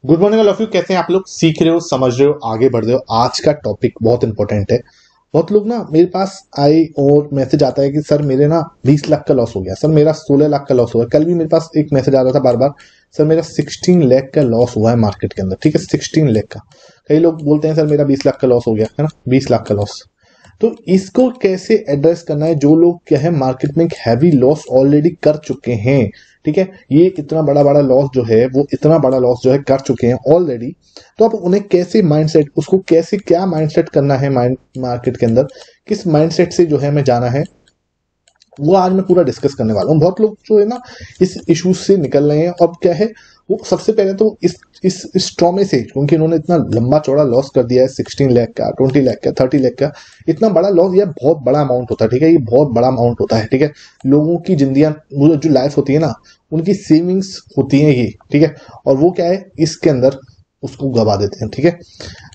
Good morning all of you. कैसे हैं आप लोग? सीख रहे हो, समझ रहे हो, आगे बढ़ रहे हो। आज का टॉपिक बहुत इंपॉर्टेंट है। बहुत लोग ना मेरे पास आए और मैसेज आता है कि सर मेरे ना 20 लाख का लॉस हो गया, सर मेरा 16 लाख का लॉस हुआ। कल भी मेरे पास एक मैसेज आ रहा था बार बार, सर मेरा 16 लाख का लॉस हुआ है मार्केट के अंदर। ठीक है, 16 लाख का। कई लोग बोलते हैं सर मेरा 20 लाख का लॉस हो गया, है ना, 20 लाख का लॉस। तो इसको कैसे एड्रेस करना है? जो लोग क्या है मार्केट में एक हैवी लॉस ऑलरेडी कर चुके हैं, ठीक है, ये इतना बड़ा बड़ा लॉस जो है वो इतना बड़ा लॉस जो है कर चुके हैं ऑलरेडी। तो अब उन्हें कैसे माइंडसेट, उसको कैसे क्या माइंडसेट करना है मार्केट के अंदर, किस माइंडसेट से जो है हमें जाना है, वो आज मैं पूरा डिस्कस करने वाला हूँ। बहुत लोग जो है ना इस इशू से निकल रहे हैं। अब क्या है, वो सबसे पहले तो इस ट्रॉमे से, क्योंकि इन्होंने इतना लंबा चौड़ा लॉस कर दिया है, 16 लाख का, 20 लाख का, 30 लाख का। इतना बड़ा लॉस, यह बहुत बड़ा अमाउंट होता है। ठीक है, ये बहुत बड़ा अमाउंट होता है। ठीक है, लोगों की जिंदगियां, जो लाइफ होती है ना, उनकी सेविंग्स होती है ये। ठीक है, और वो क्या है इसके अंदर उसको गवा देते हैं। ठीक है,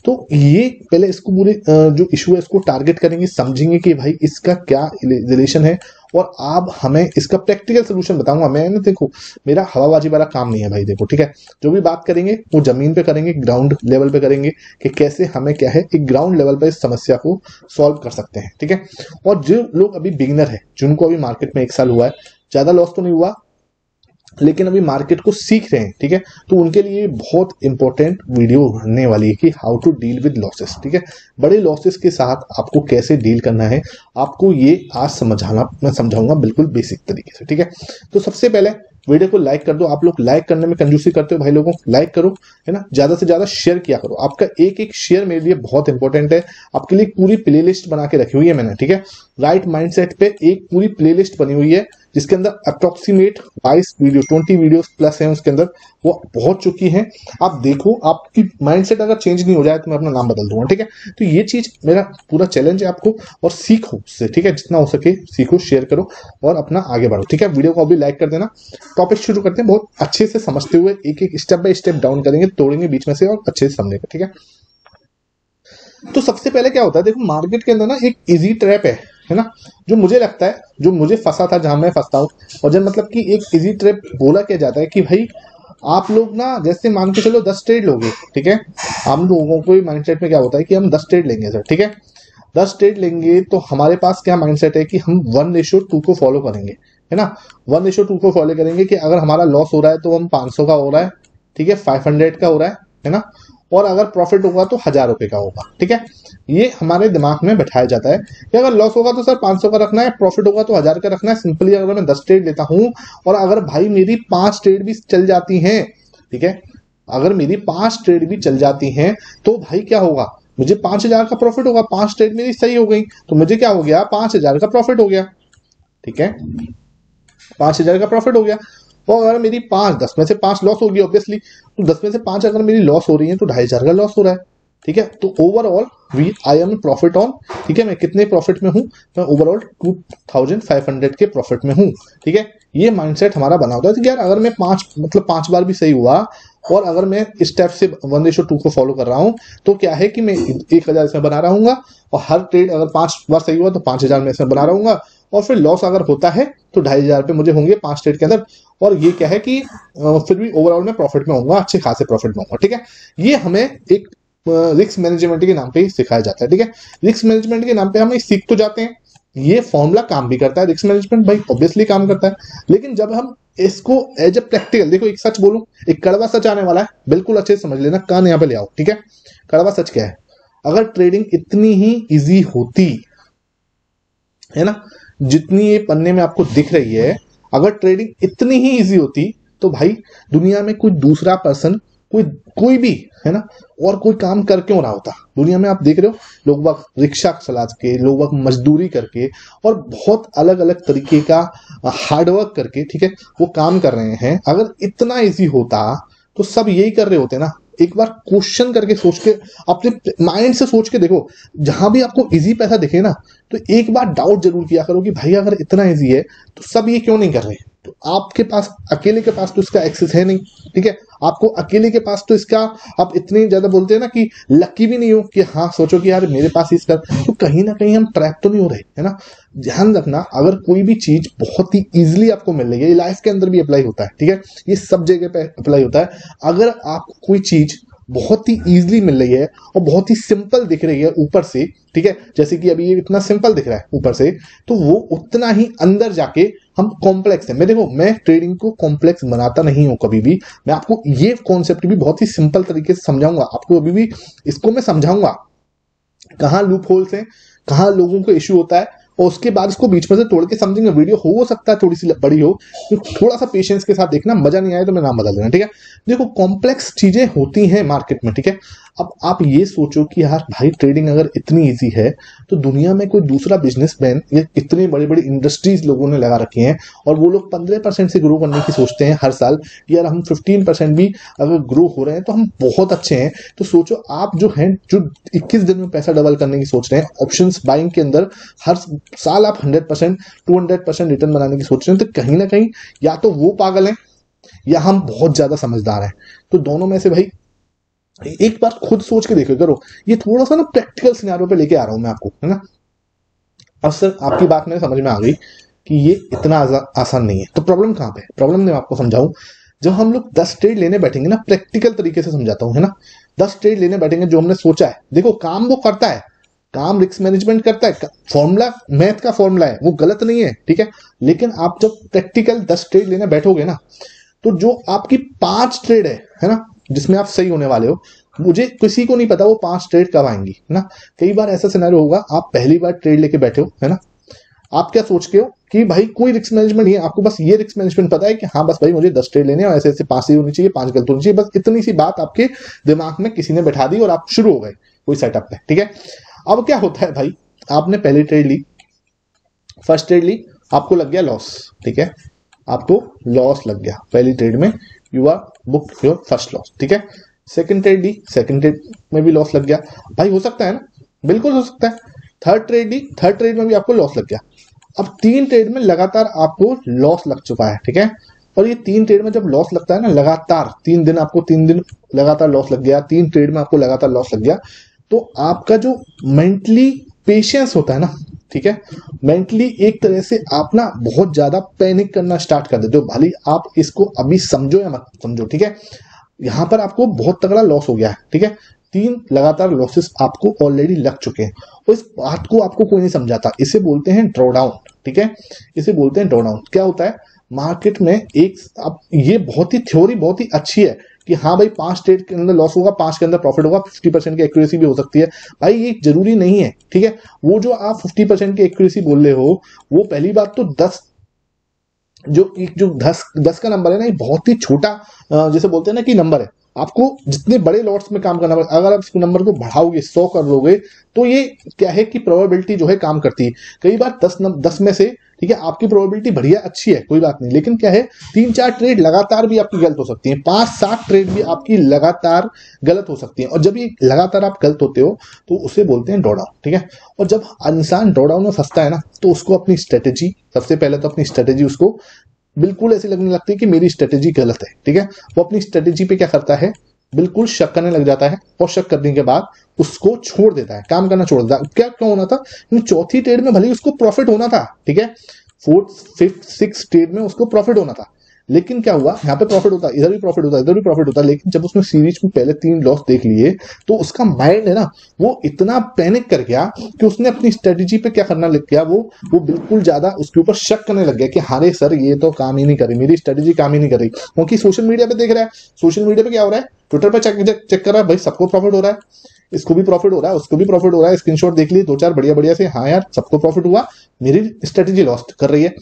तो ये पहले इसको पूरे जो इशू है इसको टारगेट करेंगे, समझेंगे कि भाई इसका क्या रिलेशन है, और आप हमें इसका प्रैक्टिकल सोल्यूशन बताऊंगा मैं ना। देखो, मेरा हवाबाजी वाला काम नहीं है भाई। देखो, ठीक है, जो भी बात करेंगे वो जमीन पे करेंगे, ग्राउंड लेवल पे करेंगे कि कैसे हमें क्या है एक ग्राउंड लेवल पे इस समस्या को सॉल्व कर सकते हैं। ठीक है, और जो लोग अभी बिगिनर है, जिनको अभी मार्केट में 1 साल हुआ है, ज्यादा लॉस तो नहीं हुआ लेकिन अभी मार्केट को सीख रहे हैं, ठीक है, तो उनके लिए बहुत इंपॉर्टेंट वीडियो होने वाली है कि how to deal with losses. ठीक है, बड़े लॉसेस के साथ आपको कैसे डील करना है, आपको ये आज समझाना, मैं समझाऊंगा बिल्कुल बेसिक तरीके से। ठीक है, तो सबसे पहले वीडियो को लाइक कर दो। आप लोग लाइक करने में कंजूसी करते हो भाई, लोगों लाइक करो, है ना, ज्यादा से ज्यादा शेयर किया करो। आपका एक एक शेयर मेरे लिए बहुत इंपॉर्टेंट है। आपके लिए पूरी प्लेलिस्ट बना के रखी हुई है मैंने। ठीक है, राइट माइंडसेट पे एक पूरी प्लेलिस्ट बनी हुई है जिसके अंदर अप्रोक्सीमेट 22 वीडियो, 20 वीडियोस प्लस है उसके अंदर, वो पहुंच चुकी हैं। आप देखो, आपकी माइंडसेट अगर चेंज नहीं हो जाए तो मैं अपना नाम बदल दूंगा। ठीक है, तो ये चीज मेरा पूरा चैलेंज है आपको, और सीखो उससे। ठीक है, जितना हो सके सीखो, शेयर करो और अपना आगे बढ़ो। ठीक है, वीडियो को अभी लाइक कर देना। टॉपिक शुरू करते हैं, बहुत अच्छे से समझते हुए एक एक स्टेप बाय स्टेप डाउन करेंगे, तोड़ेंगे बीच में से और अच्छे से समझेंगे। ठीक है, तो सबसे पहले क्या होता है, देखो मार्केट के अंदर ना एक इजी ट्रैप है ना, जो मुझे लगता है, जो मुझे फंसा था, जहां मैं फंसता हूं। और जब मतलब कि एक इजी ट्रैप बोला क्या जाता है कि भाई आप लोग ना, जैसे मान के चलो 10 ट्रेड लोगे। ठीक है, हम लोगों को माइंडसेट में क्या होता है कि हम 10 ट्रेड लेंगे सर। ठीक है, 10 ट्रेड लेंगे तो हमारे पास क्या माइंडसेट है कि हम 1:2 को फॉलो करेंगे, है ना। 1:2 को फॉलो करेंगे कि अगर हमारा लॉस हो रहा है तो हम 500 का हो रहा है, ठीक है, 500 का हो रहा है ना, और अगर प्रॉफिट होगा तो 1000 रुपए का होगा। ठीक है, ये हमारे दिमाग में बैठाया जाता है कि अगर लॉस होगा तो सर 500 का रखना है, प्रॉफिट होगा तो 1000 का रखना है। सिंपली अगर मैं 10 ट्रेड लेता हूं और अगर भाई मेरी 5 ट्रेड भी चल जाती हैं, ठीक है, अगर मेरी 5 ट्रेड भी चल जाती हैं तो भाई क्या होगा, मुझे 5000 का प्रॉफिट होगा। 5 ट्रेड मेरी सही हो गई तो मुझे क्या हो गया, 5000 का प्रॉफिट हो गया। ठीक है, 5000 का प्रॉफिट हो गया। और अगर मेरी 10 में से 5 लॉस होगी ऑब्वियसली, तो 10 में से 5 अगर मेरी लॉस हो रही है तो 2500 का लॉस हो रहा है। ठीक है, तो overall I am profit on, ठीक है, मैं कितने प्रॉफिट में हूं, मैं ओवरऑल 2500 के प्रॉफिट में हूं। ठीक है, ये माइंडसेट हमारा बना होता है कि यार अगर मैं 5 बार भी सही हुआ, और अगर मैं स्टेप से 1:2 को फॉलो कर रहा हूं, तो क्या है कि मैं 1000 इसमें बना रहूंगा, और हर ट्रेड अगर 5 बार सही हुआ तो 5000 में इसमें बना रहूंगा, और फिर लॉस अगर होता है तो 2500 पे मुझे होंगे 5 ट्रेड के अंदर। और ये क्या है कि फिर भी ओवरऑल में प्रॉफिट में होऊंगा, अच्छे खासे प्रॉफिट में होऊंगा। ठीक है, ये हमें एक रिस्क मैनेजमेंट के नाम पे ही सिखाया जाता है। ठीक है, रिस्क मैनेजमेंट के नाम पे हम सीख तो जाते हैं, ये फॉर्मूला काम भी करता है, रिस्क मैनेजमेंट भाई ऑब्वियसली काम करता है। लेकिन जब हम इसको एज ए प्रैक्टिकल, देखो एक सच बोलूं, एक कड़वा सच आने वाला है, बिल्कुल अच्छे से समझ लेना, कान यहां पे ले आओ। ठीक है, कड़वा सच क्या है, अगर ट्रेडिंग इतनी ही इजी होती है ना, जितनी ये पन्ने में आपको दिख रही है, अगर ट्रेडिंग इतनी ही इजी होती तो भाई दुनिया में कोई दूसरा पर्सन, कोई भी, है ना, और कोई काम कर क्यों रहा होता दुनिया में। आप देख रहे हो लोग वक्त रिक्शा चला के, लोग वक्त मजदूरी करके, और बहुत अलग अलग तरीके का हार्डवर्क करके, ठीक है, वो काम कर रहे हैं। अगर इतना इजी होता तो सब यही कर रहे होते ना। एक बार क्वेश्चन करके सोच के, अपने माइंड से सोच के देखो, जहां भी आपको इजी पैसा दिखे ना, तो एक बार डाउट जरूर किया करो कि भाई अगर इतना इजी है तो सब ये क्यों नहीं कर रहे। तो आपके पास अकेले के पास तो इसका एक्सेस है नहीं, ठीक है। आपको अकेले के पास तो इसका, आप इतने ज्यादा बोलते हैं ना कि लकी भी नहीं हो कि हाँ सोचो कि यार मेरे पास इसका, तो कहीं ना कहीं हम ट्रैप तो नहीं हो रहे, है ना। ध्यान रखना, अगर कोई भी चीज बहुत ही इजीली आपको मिल रही है, ये लाइफ के अंदर भी अप्लाई होता है, ठीक है, ये सब जगह पे अप्लाई होता है। अगर आपको कोई चीज बहुत ही इजीली मिल रही है और बहुत ही सिंपल दिख रही है ऊपर से, ठीक है, जैसे कि अभी ये इतना सिंपल दिख रहा है ऊपर से, तो वो उतना ही अंदर जाके हम कॉम्प्लेक्स है। मैं देखो, मैं ट्रेडिंग को कॉम्प्लेक्स बनाता नहीं हूं कभी भी। मैं आपको ये कॉन्सेप्ट भी बहुत ही सिंपल तरीके से समझाऊंगा, आपको अभी भी इसको मैं समझाऊंगा कहाँ लूप होल्स है, कहाँ लोगों को इश्यू होता है, और उसके बाद इसको बीच में से तोड़ के समझेंगे। वीडियो हो सकता है थोड़ी सी बड़ी हो, तो थोड़ा सा पेशेंस के साथ देखना, मजा नहीं आए तो मैं नाम बदल देना, ठीक है। देखो, कॉम्प्लेक्स चीजें होती हैं मार्केट में, ठीक है। अब आप ये सोचो कि यार भाई ट्रेडिंग अगर इतनी इजी है तो दुनिया में कोई दूसरा बिजनेसमैन या इतनी बड़ी बड़ी इंडस्ट्रीज लोगों ने लगा रखी हैं, और वो लोग 15% से ग्रो करने की सोचते हैं हर साल, यार हम 15% भी अगर ग्रो हो रहे हैं तो हम बहुत अच्छे हैं। तो सोचो आप जो हैं, जो 21 दिन में पैसा डबल करने की सोच रहे हैं ऑप्शंस बाइंग के अंदर, हर साल आप 100% 200% रिटर्न बनाने की सोच रहे हैं, तो कहीं ना कहीं या तो वो पागल हैं या हम बहुत ज्यादा समझदार हैं। तो दोनों में से भाई एक बार खुद सोच के देखो करो। ये थोड़ा सा ना प्रैक्टिकल सिनेरियो पे लेके आ रहा हूं मैं आपको, है ना। अब सर आपकी बात मेरे समझ में आ गई कि ये इतना आसान नहीं है। तो प्रॉब्लम कहां पे है? प्रॉब्लम मैं आपको समझाऊं, जब हम लोग 10 ट्रेड लेने बैठेंगे ना, प्रैक्टिकल तरीके से समझाता हूं, है ना। 10 ट्रेड लेने बैठेंगे, जो हमने सोचा है, देखो काम वो करता है, काम रिस्क मैनेजमेंट करता है, फॉर्मूला मैथ का फॉर्मूला है, वो गलत नहीं है, ठीक है। लेकिन आप जब प्रैक्टिकल 10 ट्रेड लेने बैठोगे ना, तो जो आपकी 5 ट्रेड है ना, जिसमें आप सही होने वाले हो, मुझे किसी को नहीं पता वो 5 ट्रेड कब आएंगी, है ना। कई बार ऐसा सिनेरियो होगा, आप पहली बार ट्रेड लेके बैठे हो, है ना, आप क्या सोच के हो कि भाई कोई रिस्क मैनेजमेंट नहीं है, आपको बस ये रिस्क मैनेजमेंट पता है कि हाँ बस भाई मुझे 10 ट्रेड लेने और ऐसे ऐसे 5 सही होनी चाहिए, 5 गलत होनी चाहिए, बस इतनी सी बात आपके दिमाग में किसी ने बैठा दी और आप शुरू हो गए कोई सेटअप पे, ठीक है। अब क्या होता है भाई, आपने पहली ट्रेड ली, फर्स्ट ट्रेड ली, आपको लग गया लॉस, ठीक है, आपको लॉस लग गया पहली ट्रेड में, you are book your first loss, ठीक है। सेकंड ट्रेड ली, सेकंड ट्रेड में भी लॉस लग गया, भाई हो सकता है ना, बिल्कुल हो सकता है। थर्ड ट्रेड ली, थर्ड ट्रेड में भी आपको लॉस लग गया। अब 3 ट्रेड में लगातार आपको लॉस लग चुका है, ठीक है। और ये 3 ट्रेड में जब लॉस लगता है ना लगातार, 3 दिन आपको 3 दिन लगातार लॉस लग गया, 3 ट्रेड में आपको लगातार लॉस लग गया, तो आपका जो मेंटली पेशेंस होता है ना, ठीक है, मेंटली एक तरह से आप ना बहुत ज्यादा पैनिक करना स्टार्ट कर देते हो। भले आप इसको अभी समझो या मत समझो, ठीक है, यहां पर आपको बहुत तगड़ा लॉस हो गया है, ठीक है, 3 लगातार लॉसेस आपको ऑलरेडी लग चुके हैं, और इस बात को आपको कोई नहीं समझाता। इसे बोलते हैं ड्रॉडाउन, ठीक है, इसे बोलते हैं ड्रॉडाउन। क्या होता है मार्केट में, एक अब ये बहुत ही थ्योरी बहुत ही अच्छी है कि हाँ भाई 5 ट्रेड के अंदर लॉस होगा, 5 के अंदर प्रॉफिट होगा, 50% की एक्यूरेसी भी हो सकती है, भाई ये जरूरी नहीं है, ठीक है। वो जो आप 50% की एक्यूरेसी बोल रहे हो, वो पहली बात तो 10 10 का नंबर है ना, ये बहुत ही छोटा, जैसे बोलते हैं ना कि नंबर है। आपको जितने बड़े लॉट्स में काम करना पड़ेगा, अगर आप इस नंबर को बढ़ाओगे 100 कर दोगे, तो ये क्या है कि प्रोबेबिलिटी जो है काम करती है। कई बार 10 में से, ठीक है, आपकी प्रोबेबिलिटी बढ़िया अच्छी है, कोई बात नहीं, लेकिन क्या है 3-4 ट्रेड लगातार भी आपकी गलत हो सकती है, 5-7 ट्रेड भी आपकी लगातार गलत हो सकती है। और जब ये लगातार आप गलत होते हो तो उसे बोलते हैं ड्रॉडाउन, ठीक है। और जब इंसान ड्रॉडाउन में फंसता है ना, तो उसको अपनी स्ट्रेटेजी, सबसे पहले तो अपनी स्ट्रेटेजी उसको बिल्कुल ऐसी लगने लगती है कि मेरी स्ट्रेटेजी गलत है, ठीक है। वो अपनी स्ट्रेटेजी पे क्या करता है, बिल्कुल शक करने लग जाता है, और शक करने के बाद उसको छोड़ देता है, काम करना छोड़ देता है। क्या क्यों होना था, चौथी ट्रेड में भले ही उसको प्रॉफिट होना था, ठीक है, 4th 5th 6th ट्रेड में उसको प्रॉफिट होना था, लेकिन क्या हुआ, यहाँ पे प्रॉफिट होता, इधर भी प्रॉफिट होता, इधर भी प्रॉफिट होता, लेकिन जब उसने सीरीज में पहले 3 लॉस देख लिए, तो उसका माइंड है ना, वो इतना पैनिक कर गया कि उसने अपनी स्ट्रेटेजी पे क्या करना लग गया, वो बिल्कुल ज्यादा उसके ऊपर शक करने लग गया कि हाँ रे सर ये तो काम ही नहीं कर रही, मेरी स्ट्रेटेजी काम ही नहीं कर रही। क्योंकि सोशल मीडिया पे देख रहा है, सोशल मीडिया पे क्या हो रहा है, ट्विटर पे चेक कर रहा है, भाई सबको प्रॉफिट हो रहा है, इसको भी प्रॉफिट हो रहा है, उसको भी प्रॉफिट हो रहा है, स्क्रीनशॉट देख लिए 2-4 बढ़िया बढ़िया से, हाँ यार सबको प्रॉफिट हुआ, मेरी स्ट्रेटेजी लॉस्ट कर रही है।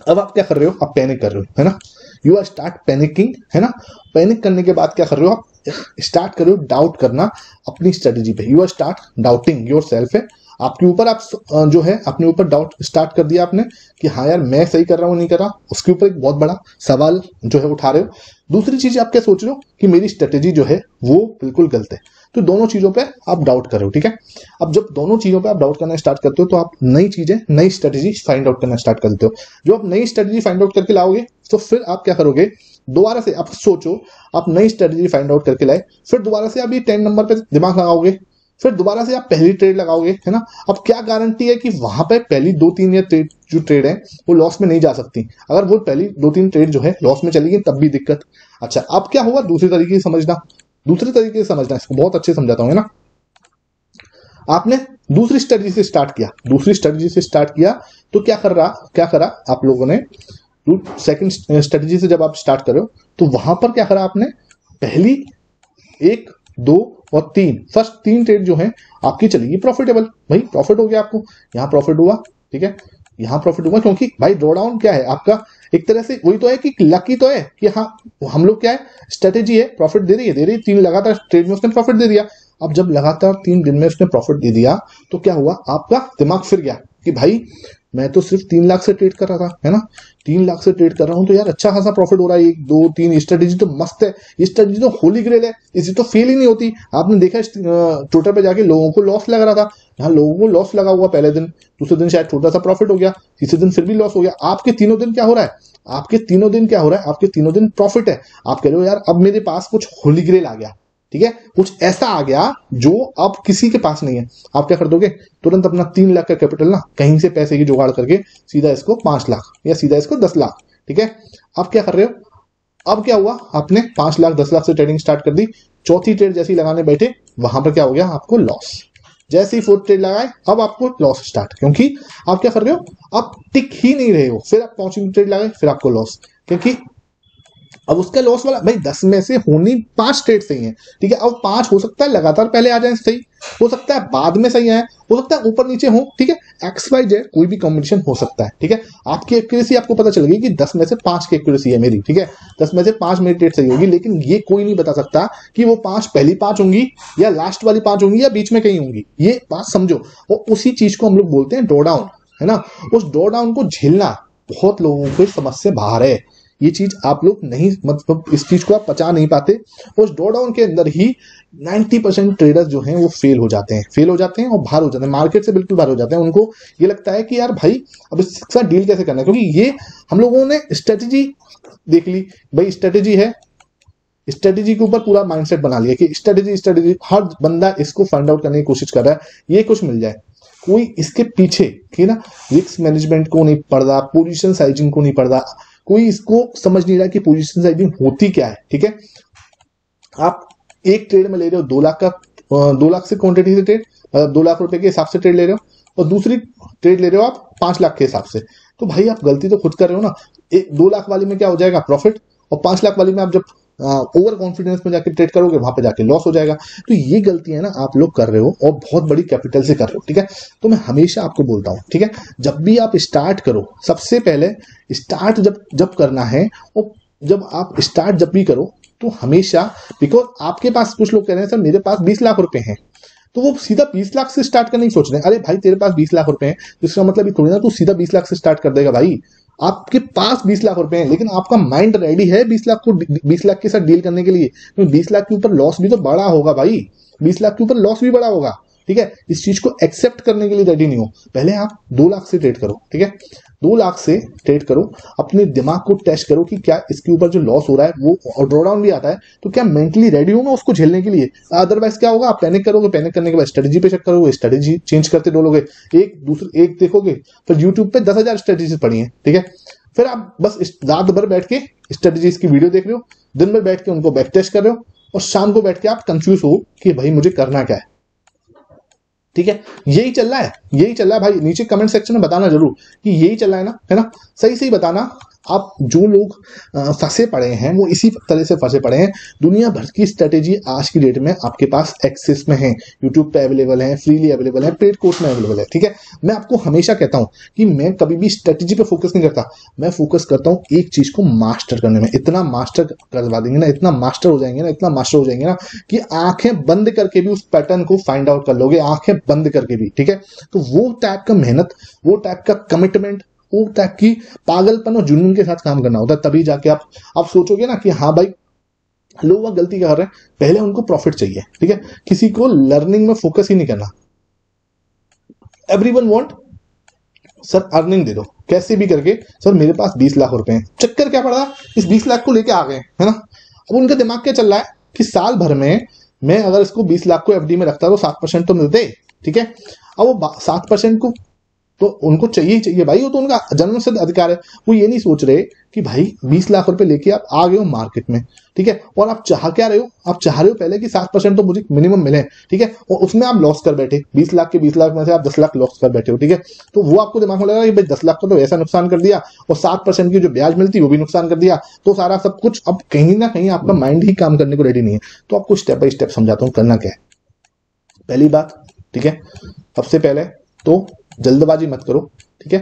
अब आप क्या कर रहे हो, आप पैनिक कर रहे हो, है ना, यू आर स्टार्ट पैनिकिंग, है ना। पैनिक करने के बाद क्या कर रहे हो, आप स्टार्ट कर रहे हो डाउट करना अपनी स्ट्रेटेजी पे, you are start doubting yourself है। आपके ऊपर आप जो है अपने ऊपर डाउट स्टार्ट कर दिया आपने कि हाँ यार मैं सही कर रहा हूँ नहीं कर रहा, उसके ऊपर एक बहुत बड़ा सवाल जो है उठा रहे हो। दूसरी चीज आप क्या सोच रहे हो कि मेरी स्ट्रेटेजी जो है वो बिल्कुल गलत है। तो दोनों चीजों पे आप डाउट कर रहे हो, ठीक है। अब जब दोनों चीजों पे आप डाउट करना स्टार्ट करते हो तो आप नई चीजें, नई स्ट्रेटेजी फाइंड आउट करना स्टार्ट कर देते हो। जो आप नई स्ट्रेटेजी फाइंड आउट करके लाओगे तो फिर आप क्या करोगे, दोबारा से आप सोचो, आप नई स्ट्रेटेजी फाइंड आउट करके लाए, फिर दोबारा से आप ये 10 नंबर पे दिमाग लगाओगे, फिर दोबारा से आप पहली ट्रेड लगाओगे, है ना। अब क्या गारंटी है कि वहां पे पहली 2-3 या जो ट्रेड है वो लॉस में नहीं जा सकती। अगर वो पहली 2-3 ट्रेड जो है लॉस में चली गई तब भी दिक्कत। अच्छा अब क्या होगा, दूसरे तरीके से समझना, दूसरे तरीके से समझना, इसको बहुत अच्छे समझाता हूँ, है ना। आपने दूसरी स्ट्रेटजी से स्टार्ट किया, दूसरी स्ट्रेटजी से स्टार्ट किया तो क्या करा आप लोगों ने, सेकंड स्ट्रेटजी से जब आप स्टार्ट कर रहे हो तो वहां पर क्या करा आपने, पहली 1, 2 और 3, फर्स्ट 3 ट्रेड जो है आपकी चलेगी प्रॉफिटेबल। भाई प्रॉफिट हो गया आपको, यहां प्रॉफिट हुआ, ठीक है, यहां प्रॉफिट हुआ क्योंकि भाई ड्रॉ डाउन क्या है आपका, एक तरह से वही तो है कि लकी तो है कि हाँ हम लोग क्या है, स्ट्रेटेजी है, प्रॉफिट दे रही है 3 लगातार ट्रेड में उसने प्रॉफिट दे दिया। अब जब लगातार 3 दिन में उसने प्रॉफिट दे दिया तो क्या हुआ, आपका दिमाग फिर गया कि भाई मैं तो सिर्फ 3 लाख से ट्रेड कर रहा था, है ना, 3 लाख से ट्रेड कर रहा हूं तो यार अच्छा खासा प्रॉफिट हो रहा है, 1, 2, 3, स्ट्रेटेजी तो मस्त है, ये स्ट्रेटेजी तो होली ग्रेल है, इसी तो फेल ही नहीं होती। आपने देखा ट्विटर पे जाके लोगों को लॉस लग रहा था, यहाँ लोगों को लॉस लगा हुआ, पहले दिन, दूसरे दिन शायद छोटा सा प्रॉफिट हो गया, तीसरे दिन फिर भी लॉस हो गया। आपके तीनों दिन क्या हो रहा है, आपके तीनों दिन क्या हो रहा है, आपके तीनों दिन प्रॉफिट है। आप कह रहे हो यार अब मेरे पास कुछ होली ग्रेल आ गया, ठीक है, कुछ ऐसा आ गया जो अब किसी के पास नहीं है। आप क्या कर दोगे, तुरंत अपना 3 लाख का कैपिटल ना कहीं से पैसे की जुगाड़ करके सीधा इसको 5 लाख या सीधा इसको 10 लाख, ठीक है। अब क्या कर रहे हो, अब क्या हुआ, आपने 5 लाख 10 लाख से ट्रेडिंग स्टार्ट कर दी, चौथी ट्रेड जैसी लगाने बैठे वहां पर क्या हो गया, आपको लॉस। जैसे ही 4th ट्रेड लगाए अब आपको लॉस स्टार्ट, क्योंकि आप क्या कर रहे हो, आप टिक ही नहीं रहे हो। फिर आप 5वीं ट्रेड लगाए, फिर आपको लॉस, क्योंकि अब उसका लॉस वाला भाई 10 में से होनी 5 ट्रेड सही है, ठीक है। अब 5 हो सकता है लगातार पहले आ जाए सही, हो सकता है बाद में सही आए, हो सकता है ऊपर नीचे हो, ठीक है, XYZ कोई भी कॉम्बिनेशन हो सकता है, ठीक है। आपकी एक्यूरेसी आपको पता चल गई कि 10 में से 5 की एक्यूरेसी है मेरी, ठीक है, 10 में से 5 मेरी ट्रेड सही होगी, लेकिन ये कोई नहीं बता सकता कि वो 5 पहली 5 होंगी या लास्ट वाली 5 होंगी या बीच में कहीं होंगी। ये बात समझो, और उसी चीज को हम लोग बोलते हैं ड्रॉ डाउन, है ना। उस ड्रॉ डाउन को झेलना बहुत लोगों को समझ से बाहर है, ये चीज आप लोग नहीं, मतलब इस चीज को आप पचा नहीं पाते। उस ड्रॉ डाउन के अंदर ही 90% ट्रेडर्स जो हैं वो फेल हो जाते हैं और बाहर हो जाते हैं, मार्केट से बिल्कुल बाहर हो जाते हैं। उनको ये लगता है कि यार भाई अब इसके साथ डील कैसे करना है, क्योंकि ये हम लोगों ने स्ट्रेटेजी देख ली, भाई स्ट्रेटेजी है, स्ट्रेटेजी के ऊपर पूरा माइंडसेट बना लिया कि स्ट्रेटेजी, हर बंदा इसको फाइंड आउट करने की कोशिश कर रहा है, ये कुछ मिल जाए, कोई इसके पीछे, ठीक है ना, रिस्क मैनेजमेंट को नहीं पढ़ रहा, पोजीशन साइजिंग को नहीं पढ़ रहा, कोई इसको समझ नहीं रहा कि पोजीशन साइजिंग होती क्या है, ठीक है। आप एक ट्रेड में ले रहे हो 2 लाख का, 2 लाख से क्वांटिटी से ट्रेड, 2 लाख रुपए के हिसाब से ट्रेड ले रहे हो, और दूसरी ट्रेड ले रहे हो आप 5 लाख के हिसाब से, तो भाई आप गलती तो खुद कर रहे हो ना। 2 लाख वाली में क्या हो जाएगा, प्रॉफिट, और 5 लाख वाली में आप जब ओवर कॉन्फिडेंस में जाके ट्रेड करोगे वहां पे जाके लॉस हो जाएगा। तो ये गलतियां ना आप लोग कर रहे हो और बहुत बड़ी कैपिटल से कर रहे हो, ठीक है। तो मैं हमेशा आपको बोलता हूं, ठीक है, जब भी आप स्टार्ट करो, सबसे पहले स्टार्ट जब करना है, और जब आप स्टार्ट जब भी करो तो हमेशा, बिकॉज आपके पास कुछ लोग कह रहे हैं सर मेरे पास 20 लाख रुपए हैं, तो वो सीधा 20 लाख से स्टार्ट करने की सोच रहे हैं। अरे भाई तेरे पास 20 लाख रुपए हैं तो इसका मतलब ये थोड़ी ना तू सीधा 20 लाख से स्टार्ट कर देगा। भाई आपके पास 20 लाख रुपए हैं, लेकिन आपका माइंड रेडी है 20 लाख को 20 लाख के साथ डील करने के लिए, तो 20 लाख के ऊपर लॉस भी तो बड़ा होगा भाई, 20 लाख के ऊपर लॉस भी बड़ा होगा, ठीक है। इस चीज को एक्सेप्ट करने के लिए रेडी नहीं हो। पहले आप 2 लाख से ट्रेड करो, ठीक है, 2 लाख से ट्रेड करो, अपने दिमाग को टेस्ट करो कि क्या इसके ऊपर जो लॉस हो रहा है वो ड्रॉ डाउन भी आता है तो क्या मेंटली रेडी हूं मैं उसको झेलने के लिए। अदरवाइज क्या होगा, आप पैनिक करोगे, पैनिक करने के बाद स्ट्रेटेजी पे चेक करोगे, स्ट्रेटेजी चेंज करते डोलोगे, एक देखोगे, फिर यूट्यूब पे 10,000 स्ट्रेटेजी पड़ी है, ठीक है, फिर आप बस रात भर बैठ के स्ट्रेटेजीज की वीडियो देख रहे हो, दिन भर बैठ के उनको बैक टेस्ट कर रहे हो, और शाम को बैठ के आप कंफ्यूज हो कि भाई मुझे करना क्या है, ठीक है। यही चल रहा है भाई। नीचे कमेंट सेक्शन में बताना जरूर कि यही चल रहा है ना, है ना, सही सही बताना। आप जो लोग फंसे पड़े हैं वो इसी तरह से फंसे पड़े हैं। दुनिया भर की स्ट्रेटेजी आज की डेट में आपके पास एक्सेस में है, यूट्यूब पे अवेलेबल है, फ्रीली अवेलेबल है, पेड कोर्स में अवेलेबल है, ठीक है। मैं आपको हमेशा कहता हूं कि मैं कभी भी स्ट्रेटेजी पे फोकस नहीं करता, मैं फोकस करता हूं एक चीज को मास्टर करने में। इतना मास्टर करवा देंगे ना, इतना मास्टर हो जाएंगे ना, इतना मास्टर हो जाएंगे ना कि आंखें बंद करके भी उस पैटर्न को फाइंड आउट कर लोगे, आंखें बंद करके भी, ठीक है। तो वो टाइप का मेहनत, वो टाइप का कमिटमेंट, वो टाइप की पागलपन और जुनून के साथ काम करना होता है, तभी जाके आप सोचोगे ना कि हाँ भाई लोग वह गलती क्या कर रहे हैं, पहले उनको प्रॉफिट चाहिए, ठीक है, किसी को लर्निंग में फोकस ही नहीं करना। एवरीवन वांट सर अर्निंग दे दो कैसे भी करके, सर मेरे पास 20 लाख रुपए हैं, चक्कर क्या पड़ा, इस 20 लाख को लेके आ गए, है ना। अब उनका दिमाग क्या चल रहा है कि साल भर में मैं अगर इसको 20 लाख को एफडी में रखता तो 7% तो मिलते, ठीक है। अब वो 7% को तो उनको चाहिए ही चाहिए भाई, वो तो उनका जन्मसिद्ध अधिकार है। वो ये नहीं सोच रहे कि भाई 20 लाख रुपए लेके आप आ गए हो मार्केट में, ठीक है, और आप चाह क्या रहे हो, आप चाह रहे हो पहले कि 7% तो मुझे मिनिमम मिले, ठीक है, और उसमें आप लॉस कर बैठे, 20 लाख के 20 लाख में से आप 10 लाख लॉस कर बैठे हो, ठीक है। तो वो आपको दिमाग में लगा कि भाई 10 लाख का तो ऐसा नुकसान कर दिया और 7% की जो ब्याज मिलती है वो भी नुकसान कर दिया, तो सारा सब कुछ अब कहीं ना कहीं आपका माइंड ही काम करने को रेडी नहीं है। तो आपको स्टेप बाय स्टेप समझाता हूँ करना क्या है। पहली बात, ठीक है, सबसे पहले तो जल्दबाजी मत करो, ठीक है।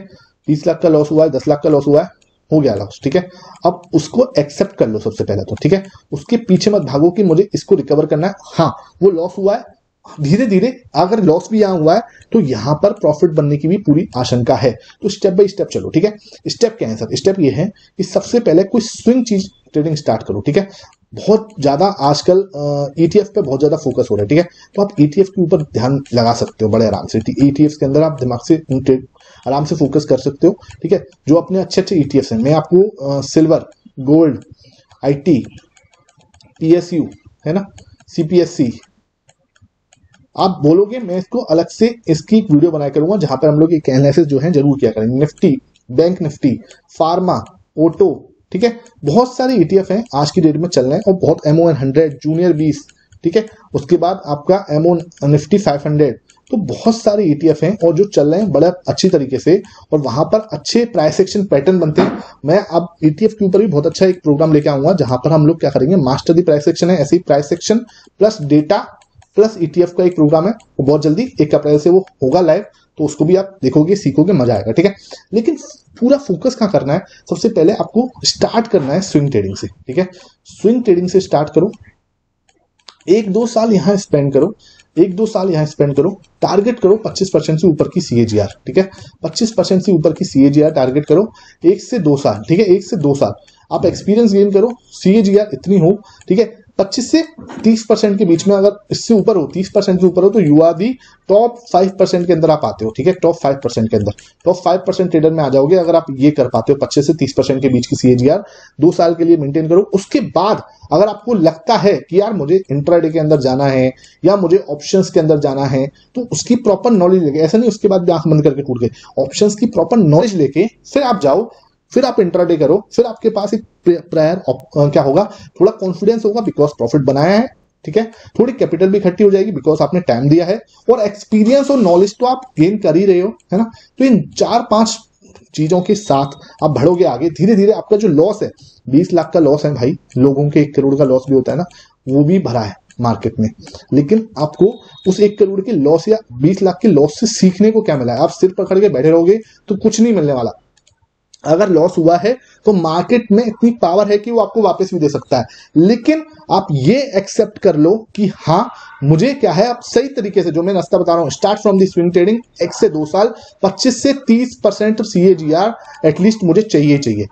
20 लाख का लॉस हुआ है, 10 लाख का लॉस हुआ है, हो गया लॉस, ठीक है। अब उसको एक्सेप्ट कर लो सबसे पहले तो, ठीक है। उसके पीछे मत भागो कि मुझे इसको रिकवर करना है। हाँ वो लॉस हुआ है, धीरे धीरे अगर लॉस भी यहां हुआ है तो यहां पर प्रॉफिट बनने की भी पूरी आशंका है। तो स्टेप बाय स्टेप चलो, ठीक है। स्टेप क्या है सर, स्टेप ये है कि सबसे पहले कोई स्विंग चीज ट्रेडिंग स्टार्ट करो, ठीक है। बहुत ज्यादा आजकल ETF पे बहुत ज्यादा फोकस हो रहा है, ठीक है। तो आप ETF के ऊपर ध्यान लगा सकते हो बड़े आराम से, ETF के अंदर आप दिमाग से आराम से फोकस कर सकते हो, ठीक है। जो अपने अच्छे अच्छे ETFs हैं, मैं आपको सिल्वर, गोल्ड, IT, PSU, है ना, CPSC, आप बोलोगे मैं इसको अलग से इसकी एक वीडियो बनाया करूंगा जहां पर हम लोग एक एनालिसिस जो है जरूर किया करेंगे। Nifty, bank Nifty, pharma, auto, ठीक है, बहुत सारे ETF हैं आज की डेट में चल रहे हैं और बहुत MO100, जूनियर 20, ठीक है। उसके बाद आपका MO निफ्टी 500, तो बहुत सारे ETF हैं और जो चल रहे हैं बड़ा अच्छी तरीके से, और वहां पर अच्छे प्राइस एक्शन पैटर्न बनते हैं। मैं अब ETF के ऊपर भी बहुत अच्छा एक प्रोग्राम लेके आऊंगा जहां पर हम लोग क्या करेंगे, मास्टर दी प्राइस एक्शन है, ऐसे ही price action plus data plus ETF का एक प्रोग्राम है, वो बहुत जल्दी 1 अप्रैल से वो होगा लाइव, तो उसको भी आप देखोगे, सीखोगे, मजा आएगा, ठीक है। लेकिन पूरा फोकस कहां करना है, सबसे पहले आपको स्टार्ट करना है स्विंग ट्रेडिंग से, ठीक है। स्विंग ट्रेडिंग से स्टार्ट करो, 1-2 साल यहां स्पेंड करो, 1-2 साल यहां स्पेंड करो, टारगेट करो 25% से ऊपर की CAGR, ठीक है। 25% से ऊपर की CAGR टारगेट करो 1 से 2 साल, ठीक है। 1 से 2 साल आप एक्सपीरियंस गेन करो, CAGR इतनी हो, ठीक है, 25 से 30% के बीच में, अगर इससे ऊपर हो, 30% से ऊपर हो, तो यू आर दी टॉप 5% के अंदर आप आते हो, ठीक है। टॉप 5% के अंदर, टॉप 5% ट्रेडर में आ जाओगे अगर आप ये कर पाते हो। 25 से 30% के बीच की CAGR 2 साल के लिए मेंटेन करो। उसके बाद अगर आपको लगता है कि यार मुझे इंट्राडे के अंदर जाना है या मुझे ऑप्शंस के अंदर जाना है, तो उसकी प्रॉपर नॉलेज लेके, ऐसा नहीं उसके बाद भी आंख बंद करके टूट गए, ऑप्शंस की प्रॉपर नॉलेज लेके फिर आप जाओ, फिर आप इंट्राडे करो, फिर आपके पास एक प्रायर क्या होगा, थोड़ा कॉन्फिडेंस होगा बिकॉज प्रॉफिट बनाया है, ठीक है। थोड़ी कैपिटल भी इकट्ठी हो जाएगी बिकॉज आपने टाइम दिया है, और एक्सपीरियंस और नॉलेज तो आप गेन कर ही रहे हो, है ना। तो इन 4-5 चीजों के साथ आप बढ़ोगे आगे। धीरे धीरे आपका जो लॉस है, 20 लाख का लॉस है भाई, लोगों के 1 करोड़ का लॉस भी होता है ना, वो भी भरा है मार्केट में। लेकिन आपको उस 1 करोड़ के लॉस या 20 लाख के लॉस से सीखने को क्या मिला है? आप सिर पकड़ के बैठे रहोगे तो कुछ नहीं मिलने वाला। अगर लॉस हुआ है तो मार्केट में इतनी पावर है कि वो आपको वापस भी दे सकता है, लेकिन आप ये एक्सेप्ट कर लो कि हाँ मुझे क्या है, आप सही तरीके से जो मैं रास्ता बता रहा हूं, start from the swing trading, 1 से 2 साल 25 से 30% CAGR एटलीस्ट मुझे चाहिए।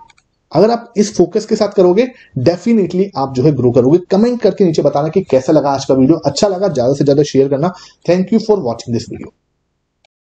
अगर आप इस फोकस के साथ करोगे डेफिनेटली आप जो है ग्रो करोगे। कमेंट करके नीचे बताना कि कैसा लगा आज का वीडियो, अच्छा लगा ज्यादा से ज्यादा शेयर करना। Thank you for watching this video.